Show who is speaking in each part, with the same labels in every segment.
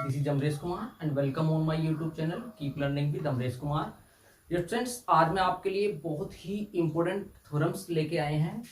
Speaker 1: This is Amresh Kumar and welcome on my YouTube channel keep learning with Amresh Kumar. Dear friends, आज मैं आपके लिए बहुत ही इंपॉर्टेंट थ्योरम्स लेके आए हैं।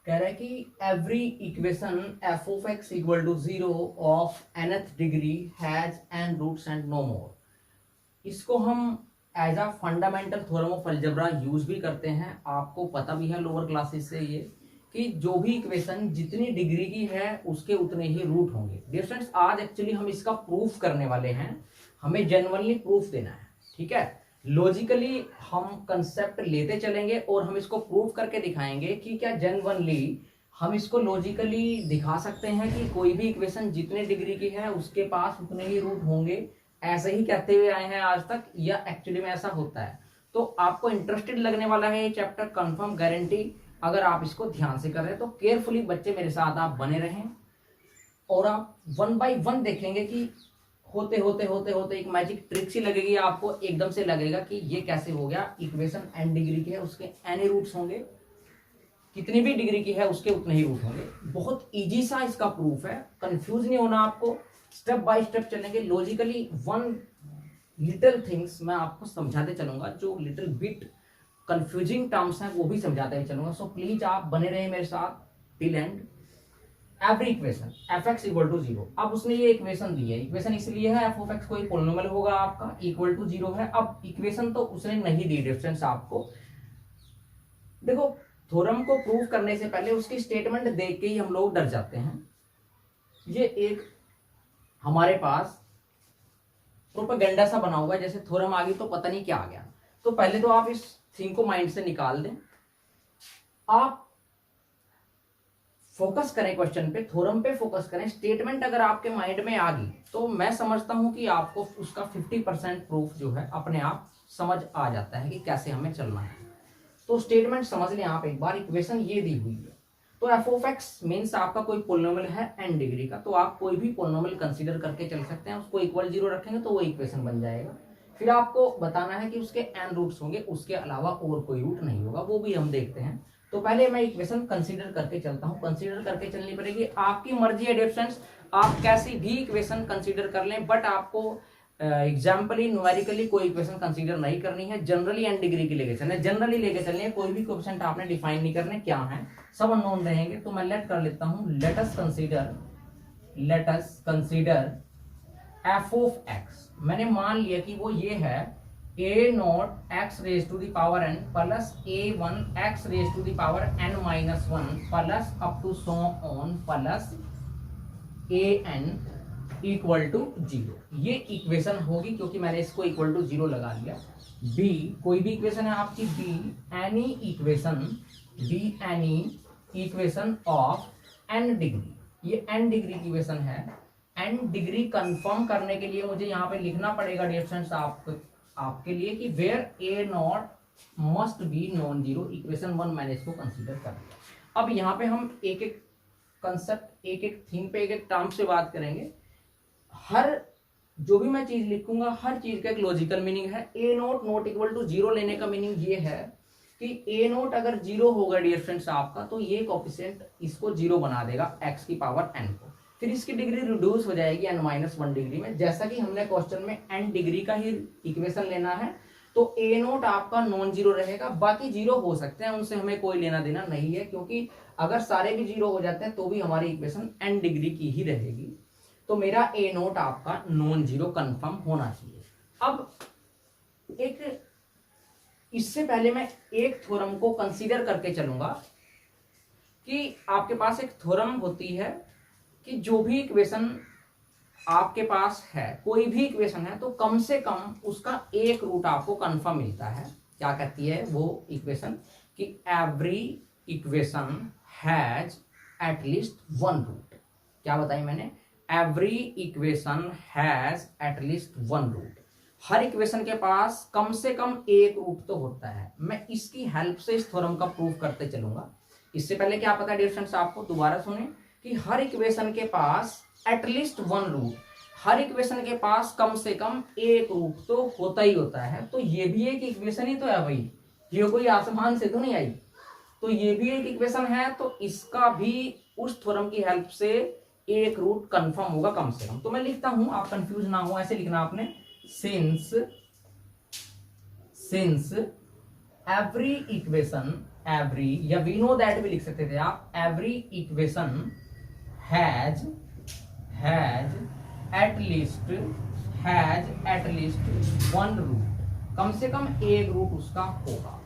Speaker 1: कह रहा है कि every equation F of X equal to 0 of nth degree has n roots and no more. इसको हम as a fundamental theorem of algebra use भी करते हैं। आपको पता भी है लोअर क्लासेस से ये कि जो भी इक्वेशन जितनी डिग्री की है उसके उतने ही रूट होंगे। डियर फ्रेंड्स, आज एक्चुअली हम इसका प्रूफ करने वाले हैं। हमें जेन्युइनली प्रूफ देना है, ठीक है। लॉजिकली हम कंसेप्ट लेते चलेंगे और हम इसको प्रूफ करके दिखाएंगे कि क्या जेन्युइनली हम इसको लॉजिकली दिखा सकते हैं कि कोई भी इक्वेशन जितने डिग्री की है उसके पास उतने ही रूट होंगे। ऐसे ही कहते हुए आए हैं आज तक, या एक्चुअली में ऐसा होता है। तो आपको इंटरेस्टेड लगने वाला है ये चैप्टर, कंफर्म गारंटी। अगर आप इसको ध्यान से कर रहे हैं तो केयरफुली बच्चे मेरे साथ आप बने रहें और आप वन बाय वन देखेंगे कि होते होते होते होते एक मैजिक ट्रिक सी लगेगी आपको। एकदम से लगेगा कि ये कैसे हो गया, इक्वेशन n डिग्री की है उसके n रूट्स होंगे, कितनी भी डिग्री की है उसके उतने ही रूट होंगे। बहुत इजी सा इसका प्रूफ है, कंफ्यूज नहीं होना आपको। स्टेप बाय स्टेप चलेंगे लॉजिकली। वन लिटिल थिंग्स मैं आपको समझाते चलूंगा, जो लिटिल बिट कंफ्यूजिंग टर्म्स हैं वो भी समझाते हुए चलूंगा। सो प्लीज आप बने रहे मेरे साथ till end. Every equation f x equal to 0। अब उसने ये इक्वेशन दी है, इक्वेशन इसलिए है एफ ऑफ एक्स कोई पॉलिनोमियल होगा आपका, इक्वल टू 0 है। अब इक्वेशन तो उसने नहीं दी डिफरेंस आपको। देखो, थ्योरम को प्रूव करने से पहले उसकी स्टेटमेंट देख के ही हम लोग डर जाते हैं। ये एक हमारे पास प्रोपेगेंडा सा बना हुआ है, जैसे थ्योरम आ गई तो पता नहीं क्या आ गया। तो पहले तो आप इस थिंग को माइंड से निकाल दें, आप फोकस करें क्वेश्चन पे, थ्योरम पे फोकस करें। स्टेटमेंट अगर आपके माइंड में आ गई तो मैं समझता हूं कि आपको उसका 50% प्रूफ जो है अपने आप समझ आ जाता है कि कैसे हमें चलना है। तो स्टेटमेंट समझ लें आप एक बार। इक्वेशन ये दी हुई है, तो एफ ऑफ एक्स मीन्स आपका कोई पोलिनोमियल है n डिग्री का, तो आप कोई भी पोलिनोमियल कंसीडर करके चल सकते हैं। उसको इक्वल 0 रखेंगे तो वो इक्वेशन बन जाएगा। फिर आपको बताना है कि उसके n रूट्स होंगे, उसके अलावा और कोई रूट नहीं होगा, वो भी हम देखते हैं। तो पहले मैं इक्वेशन कंसीडर करके चलता हूं। कंसीडर करके चलनी पड़ेगी, आपकी मर्जी है डियर फ्रेंड्स, आप कैसी भी इक्वेशन कंसीडर कर लें, बट आपको एग्जाम्पली न्यूमेरिकली कोई इक्वेशन कंसीडर नहीं करनी है। जनरली n डिग्री की लेके चलने, जनरली लेके चलनी है। कोई भी कोएफिशिएंट आपने डिफाइन नहीं करने क्या है, सब अननोन रहेंगे। तो मैं लेट कर लेता हूं, let us consider f of x. मैंने मान लिया कि वो ये है a naught x raise to the power n plus a1 x raise to the power n-1 plus up to so on plus an equal to 0। ये equation होगी क्योंकि मैंने इसको इक्वल टू 0 लगा लिया। b कोई भी इक्वेशन है आपकी, b any equation of n degree. ये n डिग्री की इक्वेशन है। n डिग्री कंफर्म करने के लिए मुझे यहाँ पे लिखना पड़ेगा डियर फ्रेंड्स आपके लिए कि where a naught must be non zero. Equation 1 मैंने इसको कंसीडर कर लिया। अब यहाँ पे हम एक एक कंसेप्ट, एक एक थीम पे, एक एक टर्म से बात करेंगे। हर जो भी मैं चीज लिखूंगा हर चीज का एक लॉजिकल मीनिंग है। a नॉट इक्वल टू 0 लेने का मीनिंग ये है कि a नॉट अगर 0 होगा डियर फ्रेंड्स आपका, तो ये कोएफिशिएंट इसको 0 बना देगा x की पावर n को। फिर इसकी डिग्री रिड्यूस हो जाएगी n-1 डिग्री में। जैसा कि हमने क्वेश्चन में n डिग्री का ही इक्वेशन लेना है, तो a नॉट आपका नॉन जीरो रहेगा। बाकी जीरो हो सकते हैं, उनसे हमें कोई लेना देना नहीं है, क्योंकि अगर सारे भी जीरो हो जाते हैं तो भी हमारी इक्वेशन n डिग्री की ही रहेगी। तो मेरा a नोट आपका नॉन जीरो कंफर्म होना चाहिए। अब एक इससे पहले मैं एक थ्योरम को कंसीडर करके चलूंगा कि आपके पास एक थ्योरम होती है कि जो भी इक्वेशन आपके पास है, कोई भी इक्वेशन है, तो कम से कम उसका एक रूट आपको कंफर्म मिलता है। क्या कहती है वो इक्वेशन कि every equation has at least one root. क्या बताई मैंने? Every equation has at least one root. हर इक्वेशन के पास कम से कम एक रूट तो होता है। मैं इसकी हेल्प से इस थ्योरम का प्रूफ करते चलूंगा। इससे पहले क्या पता है डियर फ्रेंड्स आपको, दोबारा सुने कि हर इक्वेशन के पास एटलीस्ट वन रूट, हर इक्वेशन के पास कम से कम एक रूट तो होता ही होता है। तो ये भी एक इक्वेशन ही तो है भाई, ये कोई आसमान से तो नहीं आई। तो ये भी एक इक्वेशन है, तो इसका भी उस थ्योरम की हेल्प से एक रूट कंफर्म होगा कम से कम। तो मैं लिखता हूं, आप कंफ्यूज ना हो, ऐसे लिखना आपने, सिंस एवरी इक्वेशन, एवरी या वी नो दैट भी लिख सकते थे आप, every equation has at least one root, कम से कम एक रूट उसका होगा।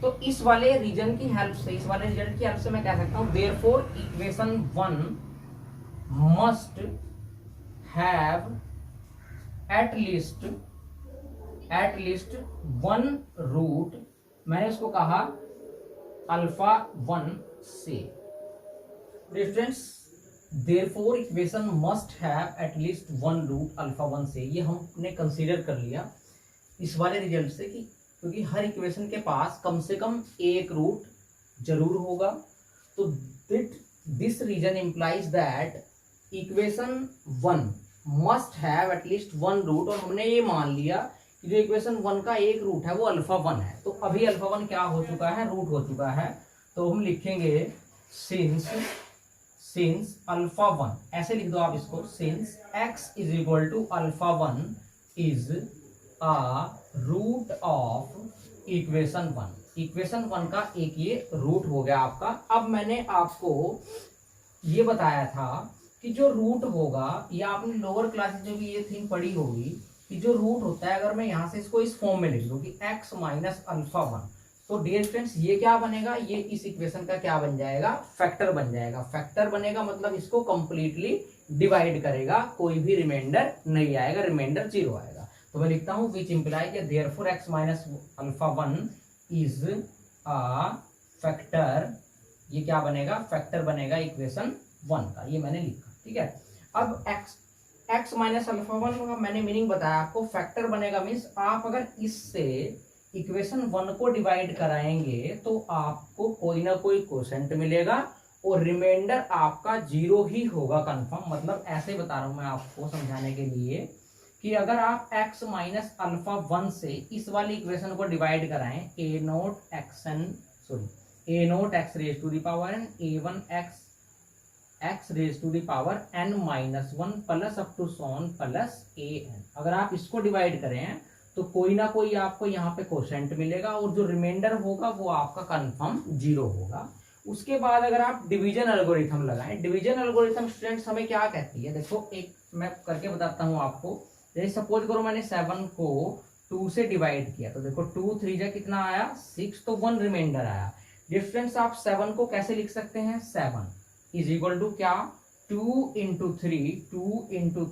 Speaker 1: तो इस वाले रीजन की हेल्प से, इस वाले रिजल्ट की हेल्प से मैं कह सकता हूं therefore equation 1 must have at least one root, मैंने इसको कहा अल्फा 1 से। Reference therefore equation must have at least one root alpha 1 से, ये हमने कंसीडर कर लिया इस वाले रिजल्ट से कि क्योंकि हर इक्वेशन के पास कम से कम एक रूट जरूर होगा। तो this reason implies that equation 1 must have at least one root, और हमने ये मान लिया कि जो इक्वेशन 1 का एक रूट है वो अल्फा 1 है। तो अभी अल्फा 1 क्या हो चुका है, रूट हो चुका है। तो हम लिखेंगे सिंस अल्फा 1, ऐसे लिख दो आप इसको, since x is equal to alpha 1 is a root of equation 1। Equation 1 का एक ये रूट हो गया आपका। अब मैंने आपको ये बताया था कि जो रूट होगा, या आपने लोअर क्लासेस जो भी ये थिंग पढ़ी होगी कि जो रूट होता है, अगर मैं यहां से इसको इस फॉर्म में लिख दूं कि x माइनस अल्फा 1, तो डियर फ्रेंड्स ये क्या बनेगा, ये इस इक्वेशन का क्या बन जाएगा, फैक्टर बन जाएगा। फैक्टर बनेगा मतलब इसको कंप्लीटली डिवाइड करेगा, कोई भी रिमाइंडर नहीं आएगा, रिमाइंडर 0 आएगा। तो मैं लिखता हूं विच इंप्लाई कि therefore x minus alpha 1 is a factor, ये क्या बनेगा, फैक्टर बनेगा इक्वेशन 1 का, ये मैंने लिखा, ठीक है। अब x माइनस अल्फा 1 का मैंने मीनिंग बताया आपको, फैक्टर बनेगा मीन्स आप अगर इससे इक्वेशन 1 को डिवाइड कराएंगे तो आपको कोई ना कोई कोशेंट मिलेगा और रिमाइंडर आपका 0 ही होगा कंफर्म। मतलब ऐसे बता रहा हूं मैं आपको समझाने के लिए कि अगर आप x माइनस अल्फा 1 से इस वाली इक्वेशन को डिवाइड कराएं, a naught x raise to the power n, a1 x raise to the power n minus 1 plus up to so on plus an, अगर आप इसको डिवाइड करें तो कोई ना कोई आपको यहाँ पे कोशेंट मिलेगा और जो रिमाइंडर होगा वो आपका कंफर्म 0 होगा। उसके बाद अगर आप डिवीजन एल्गोरिथम लगाएं, डिवीजन एल्गोरिथम स्टूडेंट्स हमें क्या कहती है, देखो एक मैं करके बताता हूँ आपको। जैसे सपोज करो मैंने 7 को 2 से डिवाइड किया, तो देखो 2 3 जा कितना आया 6, तो 1 रिमाइंडर आया। डिफरेंस आप 7 को कैसे लिख सकते हैं, 7 इज इक्वल टू क्या, 2 इंटू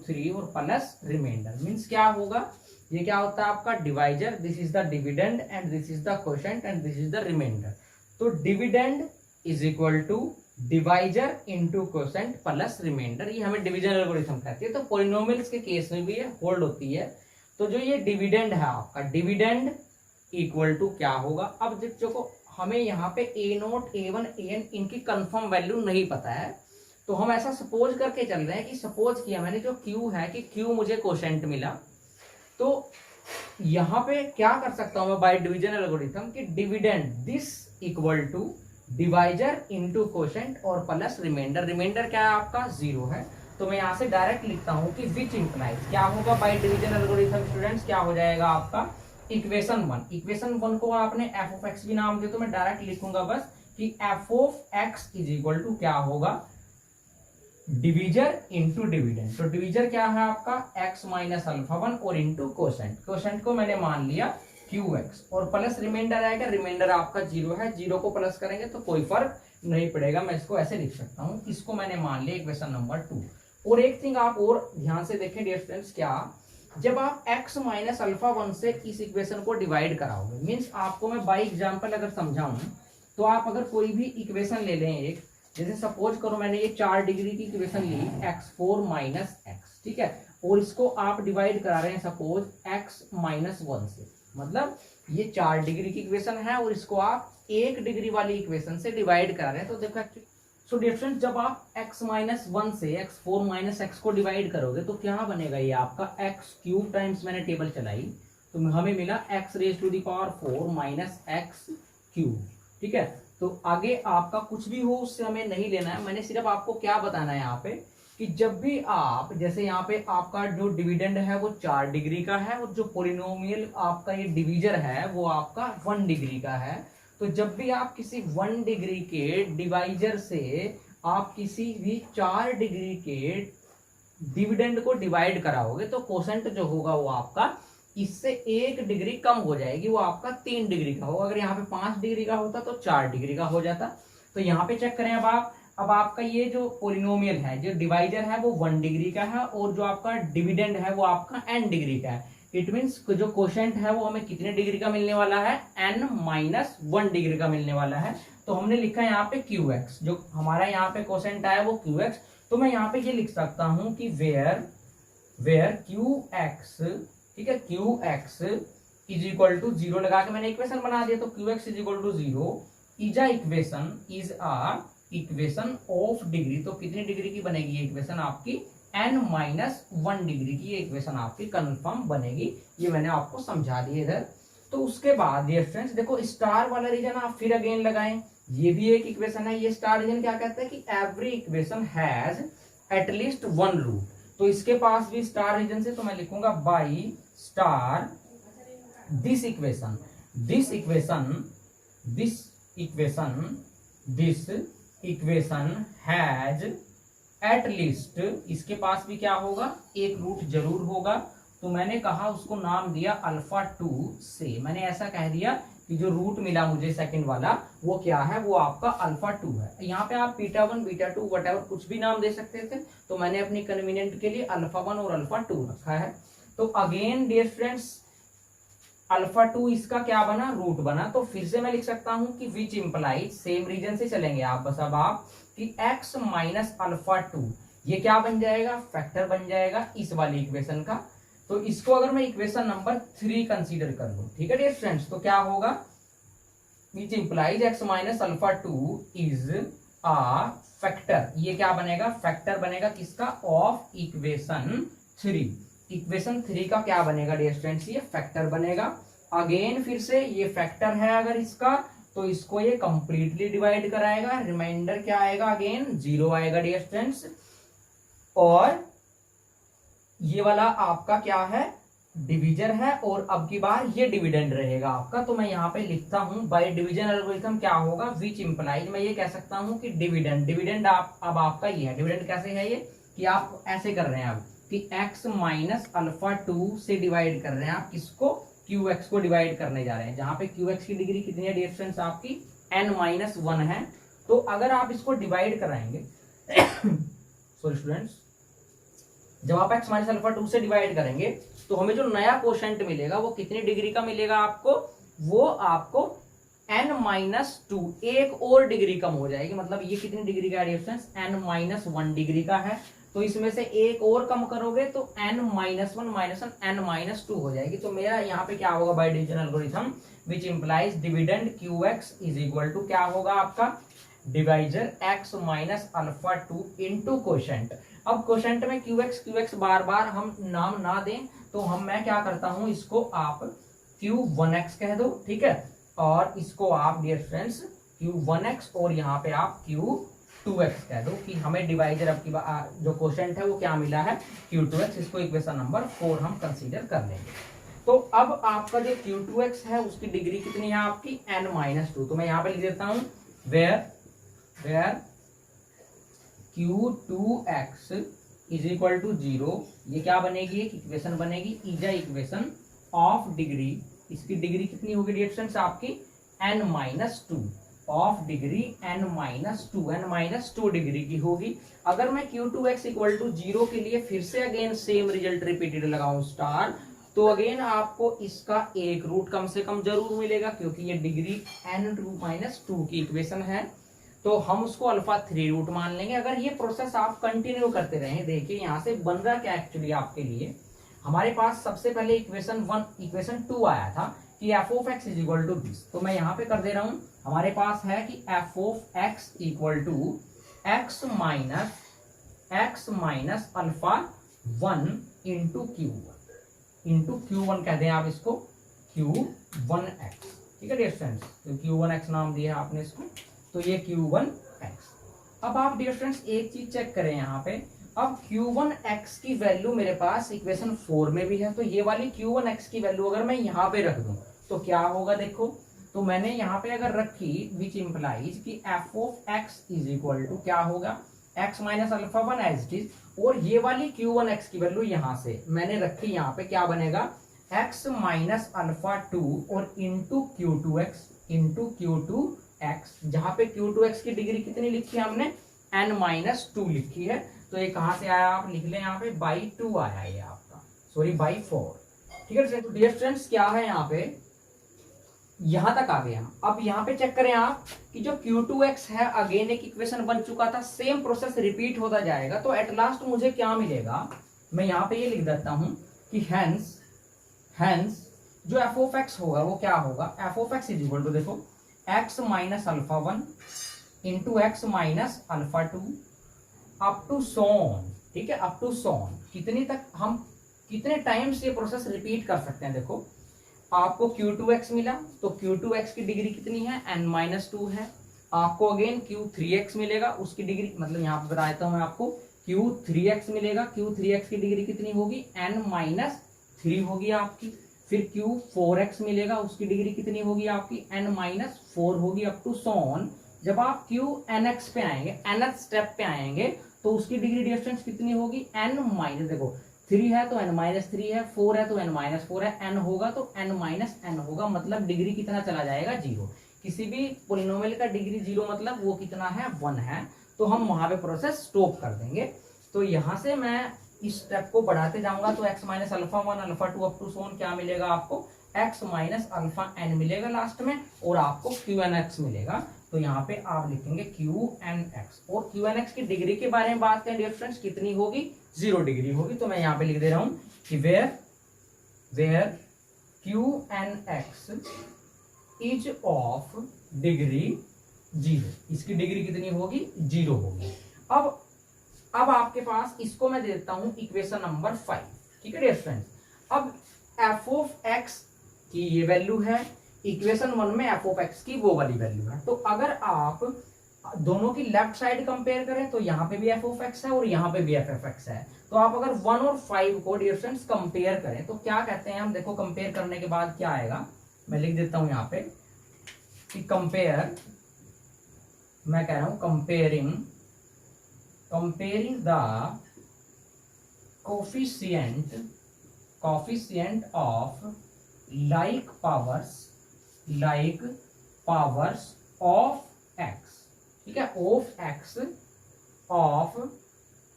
Speaker 1: 3 और प्लस रिमाइंडर, मीन्स क्या होगा, ये क्या होता है आपका divisor, this is the dividend and this is the quotient and this is the remainder. तो dividend is equal to divisor into quotient plus remainder, ये हमें डिवीजन एल्गोरिथम कहती है। तो पॉलिनोमियल्स के केस में भी ये होल्ड होती है। तो जो ये डिविडेंड है आपका, डिविडेंड इक्वल टू क्या होगा, अब देखो हमें यहाँ पे a नोट a1 an इनकी कंफर्म वैल्यू नहीं पता है, तो हम ऐसा सपोज करके चल रहे हैं कि सपोज किया मैंने जो q है कि q मुझे कोशेंट मिला, तो यहां पे क्या कर सकता हूं मैं बाय डिवीजन एल्गोरिथम कि dividend this equal to divisor into quotient और प्लस रिमाइंडर, रिमाइंडर क्या है आपका 0 है। तो मैं यहां से डायरेक्ट लिखता हूं कि विच इंप्लाइज क्या होगा बाय डिवीजन एल्गोरिथम स्टूडेंट्स, क्या हो जाएगा आपका इक्वेशन 1। इक्वेशन 1 को आपने f ऑफ x भी नाम दिया, तो मैं डायरेक्ट लिखूंगा बस कि f of x is equal to क्या होगा, डिवीजर इंटू डिविडेंड। तो डिवीजर क्या है आपका x माइनस अल्फा 1 और इंटू कोशेंट, कोशेंट को मैंने मान लिया qx और प्लस रिमाइंडर आएगा, रिमाइंडर आपका 0 है, 0 को प्लस करेंगे तो कोई फर्क नहीं पड़ेगा, मैं इसको ऐसे लिख सकता हूं। इसको मैंने मान लिया इक्वेशन नंबर 2। और एक थिंग आप और ध्यान से देखें डियर फ्रेंड्स, क्या जब आप x माइनस अल्फा 1 से इस इक्वेशन को डिवाइड कराओगे, मीन्स आपको मैं बाई एग्जाम्पल अगर समझाऊं, तो आप अगर कोई भी इक्वेशन ले लें एक, जैसे सपोज करो मैंने ये 4 डिग्री की इक्वेशन ली x4 माइनस x, ठीक है, और इसको आप डिवाइड करा रहे हैं सपोज x माइनस 1 से, मतलब ये 4 डिग्री की इक्वेशन है और इसको आप 1 डिग्री वाली इक्वेशन से डिवाइड करा रहे हैं। तो देखो एक्चुअली सो डिफरेंस जब आप x माइनस 1 से x4 माइनस x को डिवाइड करोगे तो क्या बनेगा, ये आपका x क्यूब टाइम्स मैंने टेबल चलाई तो हमें मिला x raise to the power 4 minus x cube, ठीक है। तो आगे आपका कुछ भी हो उससे हमें नहीं लेना है, मैंने सिर्फ आपको क्या बताना है यहाँ पे कि जब भी आप, जैसे यहाँ पे आपका जो डिविडेंड है वो 4 डिग्री का है और जो पोलिनोमियल आपका ये डिवीजर है वो आपका 1 डिग्री का है, तो जब भी आप किसी 1 डिग्री के डिवाइजर से आप किसी भी 4 डिग्री के डिविडेंड को डिवाइड कराओगे तो कोसेंट जो होगा वो आपका इससे 1 डिग्री कम हो जाएगी, वो आपका 3 डिग्री का होगा। अगर यहाँ पे 5 डिग्री का होता तो 4 डिग्री का हो जाता। तो यहाँ पे चेक करें अब आपका ये जो पोलिनोमियल है, जो डिवाइजर है वो 1 डिग्री का है और जो आपका डिविडेंड है वो आपका n डिग्री का है। इट मीन्स जो कोशेंट है वो हमें कितने डिग्री का मिलने वाला है, n-1 डिग्री का मिलने वाला है। तो हमने लिखा है यहाँ पे qx, जो हमारा यहाँ पे कोशेंट आया वो qx। तो मैं यहाँ पे ये लिख सकता हूं कि वेयर qx, ठीक है, qx इज इक्वल टू 0 लगा के मैंने इक्वेशन बना दिया। तो qx is equal to 0 is a equation of degree. तो कितनी डिग्री की बनेगी ये इक्वेशन आपकी, n-1 डिग्री की ये इक्वेशन आपकी कंफर्म बनेगी। ये मैंने आपको समझा दिया इधर। तो उसके बाद ये फ्रेंड्स देखो, स्टार वाला रीजन आप फिर अगेन लगाएं, ये भी एक इक्वेशन है। ये स्टार रीजन क्या कहता है कि every equation has at least 1 root. तो इसके पास भी स्टार रीजन से, तो मैं लिखूंगा by star this equation has at least, इसके पास भी क्या होगा, एक रूट जरूर होगा। तो मैंने कहा उसको नाम दिया अल्फा 2 से। मैंने ऐसा कह दिया कि जो रूट मिला मुझे सेकंड वाला वो क्या है, वो आपका अल्फा 2 है। यहाँ पे आप बीटा 1 बीटा 2 वटेवर कुछ भी नाम दे सकते थे, तो मैंने अपनी कन्वीनियंट के लिए अल्फा 1 और अल्फा 2 रखा है। तो अगेन डियर फ्रेंड्स, अल्फा 2 इसका क्या बना, रूट बना। तो फिर से मैं लिख सकता हूं कि विच इंप्लाइज, सेम रीजन से चलेंगे आप बस अब आप, कि x माइनस अल्फा 2 ये क्या बन जाएगा, फैक्टर बन जाएगा इस वाली इक्वेशन का। तो इसको अगर मैं इक्वेशन नंबर 3 कंसीडर कर लूं, ठीक है डियर फ्रेंड्स, तो क्या होगा, which implies x minus alpha 2 is a factor. ये क्या बनेगा, फैक्टर बनेगा किसका, ऑफ इक्वेशन 3। इक्वेशन 3 का क्या बनेगा डियर फ्रेंड्स, ये फैक्टर बनेगा। अगेन फिर से ये फैक्टर है अगर इसका, तो इसको ये कंप्लीटली डिवाइड कराएगा, रिमाइंडर क्या आएगा, अगेन 0 आएगा डियर फ्रेंड्स। और ये वाला आपका क्या है, डिवीजन है, और अब की बार ये डिविडेंड रहेगा आपका। तो मैं यहाँ पे लिखता हूं बाय डिवीजन एल्गोरिथम क्या होगा, विच इंप्लाइज, मैं ये कह सकता हूं कि डिविडेंड आप अब आपका ये है। डिविडेंड कैसे है ये, कि आप ऐसे कर रहे हैं अब कि x माइनस अल्फा 2 से डिवाइड कर रहे हैं आप किसको, qx को डिवाइड करने जा रहे हैं, जहां पे qx की डिग्री कितनी है डियर फ्रेंड्स आपकी n-1 है। तो अगर आप इसको डिवाइड कराएंगे सॉरी स्टूडेंट्स, जब आप x माइनस अल्फा 2 से डिवाइड करेंगे तो हमें जो नया कोशेंट मिलेगा वो कितनी डिग्री का मिलेगा आपको, वो आपको n-2 एक और डिग्री कम हो जाएगी। मतलब ये कितनी डिग्री का है डियर फ्रेंड्स, n-1 डिग्री का है। तो इसमें से एक और कम करोगे तो n-1 n-2 हो जाएगी। तो मेरा यहाँ पे क्या होगा, by division algorithm, which implies dividend qx is equal to क्या होगा आपका, divisor x minus alpha 2 into quotient. अब कोशेंट में qx बार बार हम नाम ना दें, तो मैं क्या करता हूं, इसको आप q1x कह दो, ठीक है, और इसको आप डियर फ्रेंड्स q1x और यहाँ पे आप q2x कह दो, कि हमें डिवाइजर अब की जो कोशेंट है वो क्या मिला है, q2x। इसको इक्वेशन नंबर 4 हम कंसीडर कर लेंगे। तो अब आपका जो q2x है उसकी डिग्री कितनी है आपकी, n-2। तो मैं यहाँ पे लिख देता हूं where q2x is equal to 0। ये क्या बनेगी, एक इक्वेशन बनेगी, इज इक्वेशन ऑफ डिग्री। इसकी डिग्री कितनी होगी डियर फ्रेंड्स आपकी, n-2 of degree n-2 degree की होगी। अगर मैं q2x इक्वल टू 0 के लिए फिर से अगेन सेम रिजल्ट रिपीटेड लगाऊं स्टार, तो अगेन आपको इसका एक रूट कम से कम जरूर मिलेगा, क्योंकि ये डिग्री n-2 की इक्वेशन है। तो हम उसको अल्फा 3 रूट मान लेंगे। अगर ये प्रोसेस आप कंटिन्यू करते रहे, देखिए यहाँ से बन रहा क्या एक्चुअली आपके लिए, हमारे पास सबसे पहले इक्वेशन 2 आया था कि f of x is equal to this. तो मैं यहाँ पे कर दे रहा हूँ, हमारे पास है कि f of x equal to x minus alpha 1 into Q1 कह दें आप इसको, Q1x, ठीक है डियर फ्रेंड्स। तो Q1x नाम दिया आपने इसको, तो ये Q1x। अब आप डियर फ्रेंड्स एक चीज चेक करें यहाँ पे, अब Q1x की वैल्यू मेरे पास इक्वेशन 4 में भी है, तो ये वाली Q1x की वैल्यू अगर मैं यहाँ पे रख दूं तो क्या होगा देखो। तो मैंने यहाँ पे अगर रखी विच इंप्लाइज कि f of x is equal to क्या होगा x minus alpha one as it is, और ये वाली Q1x की वैल्यू यहाँ से मैंने रखी, यहाँ पे क्या बनेगा x माइनस अल्फा टू और इंटू Q2x, जहां पे Q2x की डिग्री कितनी लिखी है हमने n माइनस टू लिखी है, तो ये कहां से आया आप लिख लें यहाँ पे बाई 2 आया ये आपका, सॉरी बाई 4। ठीक है, तो डियर स्टूडेंट्स क्या है यहाँ पे, यहां तक आ गए हम। अब यहाँ पे चेक करें आप कि जो Q2x है अगेन एक इक्वेशन बन चुका था, सेम प्रोसेस रिपीट होता जाएगा, तो एट लास्ट मुझे क्या मिलेगा, मैं यहाँ पे ये लिख देता हूं कि हेंस जो एफ ऑफ एक्स होगा वो क्या होगा, F of x is equal to देखो X minus alpha one into X minus alpha two up to so on. ठीक है, अप टू सोन कितनी तक हम कितने टाइम्स ये प्रोसेस रिपीट कर सकते हैं। देखो आपको Q2x मिला, तो Q2x की डिग्री कितनी है n माइनस टू है। आपको अगेन Q3x मिलेगा, उसकी डिग्री मतलब यहाँ पे बताता हूँ मैं आपको, Q3x मिलेगा, Q3x की डिग्री कितनी होगी n माइनस थ्री होगी आपकी। फिर Q4x मिलेगा, उसकी डिग्री कितनी होगी आपकी n माइनस फोर होगी अप टू सोन। जब आप Qnx पे आएंगे, nth स्टेप पे आएंगे, तो उसकी डिग्री डिस्टेंस कितनी होगी n माइनस, देखो 3 है तो n माइनस थ्री है, 4 है तो n माइनस फोर है, n होगा तो n माइनस n होगा, मतलब डिग्री कितना चला जाएगा 0। किसी भी पोलिनोमियल का डिग्री 0 मतलब वो कितना है 1 है, तो हम वहां पे प्रोसेस स्टॉप कर देंगे। तो यहां से मैं इस स्टेप को बढ़ाते जाऊंगा, तो x minus alpha one alpha two up to so on क्या मिलेगा आपको, x माइनस अल्फा n मिलेगा लास्ट में, और आपको Qnx मिलेगा। तो यहाँ पे आप लिखेंगे Qnx, और Qnx की डिग्री के बारे में बात करें डियर फ्रेंड्स कितनी होगी, 0 डिग्री होगी। तो मैं यहाँ पे लिख दे रहा हूं कि where Qnx is of degree 0, इसकी डिग्री कितनी होगी 0 होगी। अब आपके पास इसको मैं दे देता हूं इक्वेशन नंबर 5। ठीक है डियर फ्रेंड्स, अब एफ ऑफ एक्स की ये वैल्यू है, इक्वेशन 1 में एफ ऑफ एक्स की वो वाली वैल्यू है। तो अगर आप दोनों की लेफ्ट साइड कंपेयर करें तो यहाँ पे भी एफ ऑफ एक्स है और यहाँ पे भी एफ ऑफ एक्स है। तो आप अगर 1 और 5 को डियर फ्रेंड्स कंपेयर करें तो क्या कहते हैं हम, देखो कंपेयर करने के बाद क्या आएगा, मैं लिख देता हूं यहाँ पे कि कंपेयर, मैं कह रहा हूं comparing the coefficient of like powers of x. ठीक है, ऑफ एक्स ऑफ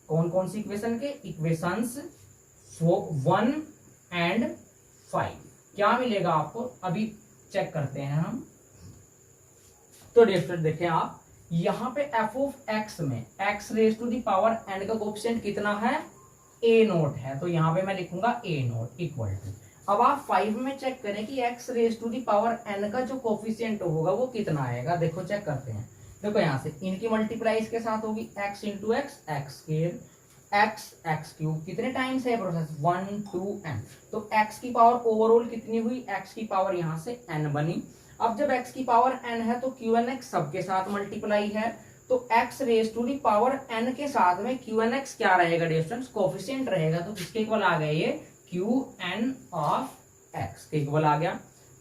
Speaker 1: कौन कौन सी इक्वेशन के, इक्वेशंस 1 एंड 5। क्या मिलेगा आपको अभी चेक करते हैं हम। तो डियर देखें आप यहां पे एफ ऑफ एक्स में x raise to the power n का कोएफिशिएंट कितना है, ए नोट है, तो यहां पे मैं लिखूंगा ए नोट इक्वल टू। अब आप 5 में चेक करें कि x raise to the power n का जो कोएफिशिएंट होगा वो कितना आएगा। देखो चेक करते हैं, देखो यहां से इनकी मल्टीप्लाई इसके साथ होगी x into x x square x cube, कितने टाइम्स है प्रोसेस 1 2 n, तो x की पावर ओवरऑल कितनी हुई, x की पावर यहां से n बनी। अब जब x की पावर n है तो Qnx सबके साथ मल्टीप्लाई है, तो x raise to the power n के साथ में Qnx क्या रहेगा डिस्टेंस कोएफिशिएंट रहेगा, तो किसके इक्वल आ गया ये Qn ऑफ x के इक्वल आ गया।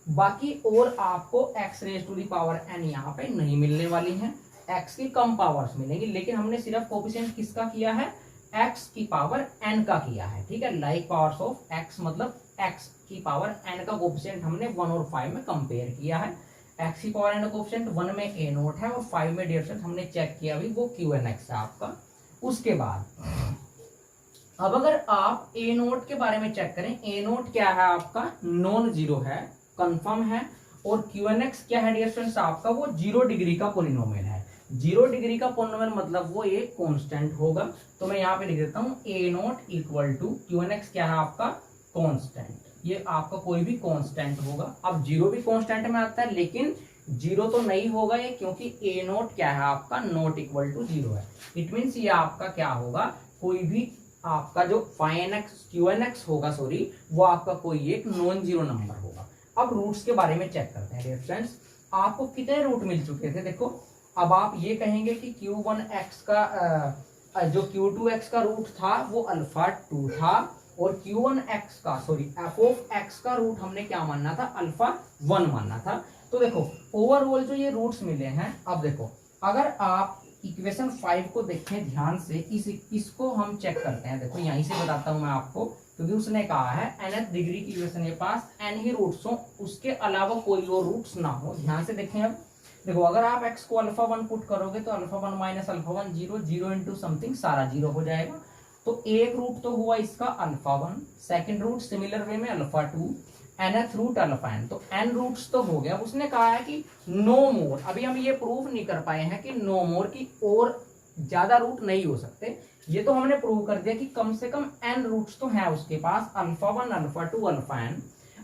Speaker 1: बाकी और आपको x raise to the power n यहाँ पे नहीं मिलने वाली है, x की कम पावर्स मिलेंगी, लेकिन हमने सिर्फ कोएफिशिएंट किसका किया है, x की पावर n का किया है। ठीक है, लाइक पावर्स ऑफ x मतलब x की पावर n का कोएफिशिएंट हमने 1 और 5 में कंपेयर किया है। x की पावर n का कोएफिशिएंट 1 में a नोट है और 5 में डियर फ्रेंड्स हमने चेक किया अभी वो Qnx है आपका। उसके बाद अब अगर आप a नोट के बारे में चेक करें, a नोट क्या है आपका नॉन जीरो है, कंफर्म है, और Qnx क्या है डियर फ्रेंड्स आपका वो 0 डिग्री का पोलिनोमियल है। 0 डिग्री का पोलिनोमियल मतलब वो एक कांस्टेंट होगा, तो मैं यहाँ पे लिख देता हूँ a naught equal to Qnx क्या है आपका कांस्टेंट, ये आपका कोई भी कांस्टेंट होगा। अब 0 भी कांस्टेंट में आता है, लेकिन 0 तो नहीं होगा ये, क्योंकि a नोट क्या है आपका नॉट इक्वल टू 0 है। इट मीन्स ये आपका क्या होगा, कोई भी आपका जो Qnx होगा सॉरी, वो आपका कोई एक नॉन जीरो नंबर होगा। अब रूट्स के बारे में चेक करते हैं डियर फ्रेंड्स, आपको कितने रूट मिल चुके थे। देखो अब आप ये कहेंगे कि Q1x का जो Q2x का रूट था वो अल्फा 2 था, और Q1x का f ऑफ x का रूट हमने क्या मानना था, अल्फा 1 मानना था। तो देखो ओवरऑल जो ये रूट्स मिले हैं, अब देखो अगर आप इक्वेशन 5 को देखें ध्यान से, इसको हम चेक करते हैं। देखो यहीं से बताता हूं मैं आपको, क्योंकि उसने कहा है nth डिग्री की इक्वेशन के पास n ही रूट्स हो, उसके अलावा कोई और रूट्स ना हो। ध्यान से देखें। अब देखो अगर आप x को अल्फा 1 पुट करोगे तो alpha 1 minus alpha 1 zero, zero into something सारा जीरो हो जाएगा। तो एक रूट तो हुआ इसका alpha 1, second root similar way में alpha 2, nth root alpha n, तो n रूट्स तो हो गया। उसने कहा है कि नो मोर, अभी हम ये प्रूव नहीं कर पाए हैं कि नो मोर की और ज्यादा रूट नहीं हो सकते। ये तो हमने प्रूव कर दिया कि कम से कम n रूट्स तो हैं उसके पास, अल्फा 1 अल्फा 2 अल्फा n।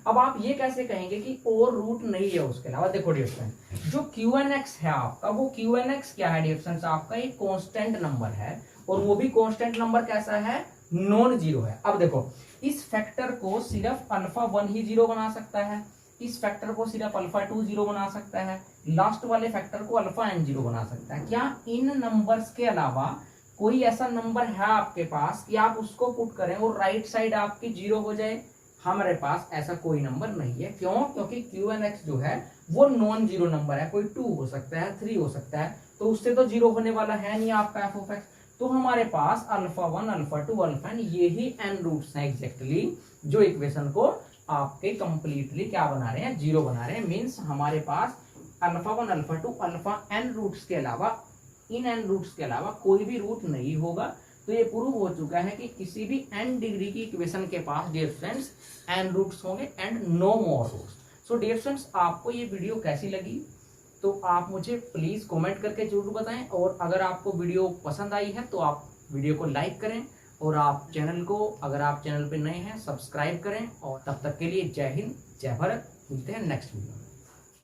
Speaker 1: अब आप ये कैसे कहेंगे कि और रूट नहीं है उसके अलावा? देखो डियर फ्रेंड, जो Qnx है आपका, वो Qnx क्या है डियर फ्रेंड्स, आपका एक कांस्टेंट नंबर है, और वो भी कांस्टेंट नंबर कैसा है, नॉन जीरो है। अब देखो इस फैक्टर को सिर्फ अल्फा 1 ही जीरो बना सकता है, इस फैक्टर को सिर्फ अल्फा 2 जीरो बना सकता है, लास्ट वाले फैक्टर को अल्फा n जीरो बना सकता है। क्या इन नंबर्स के अलावा कोई ऐसा नंबर है आपके पास कि आप उसको पुट करें और राइट साइड आपकी जीरो हो जाए? हमारे पास ऐसा कोई नंबर नहीं है। क्यों? क्योंकि Qnx जो है वो नॉन जीरो नंबर है, कोई 2 हो सकता है, 3 हो सकता है, तो उससे तो जीरो होने वाला है नहीं आपका एफ ऑफ एक्स। तो हमारे पास अल्फा 1 अल्फा 2 अल्फा n ये ही n रूट्स हैं एग्जैक्टली, जो इक्वेशन को आपके कंप्लीटली क्या बना रहे हैं, जीरो बना रहे हैं। मींस हमारे पास alpha 1 alpha 2 alpha n roots के अलावा, इन n रूट्स के अलावा कोई भी रूट नहीं होगा। तो ये प्रूव हो चुका है कि किसी भी n डिग्री की इक्वेशन के पास डियर फ्रेंड्स n रूट्स होंगे and no more roots. So dear friends, आपको ये वीडियो कैसी लगी तो आप मुझे प्लीज कमेंट करके जरूर बताएं, और अगर आपको वीडियो पसंद आई है तो आप वीडियो को लाइक करें, और आप चैनल को, अगर आप चैनल पे नए हैं, सब्सक्राइब करें। और तब तक के लिए जय हिंद, जय भारत, मिलते हैं नेक्स्ट वीडियो में।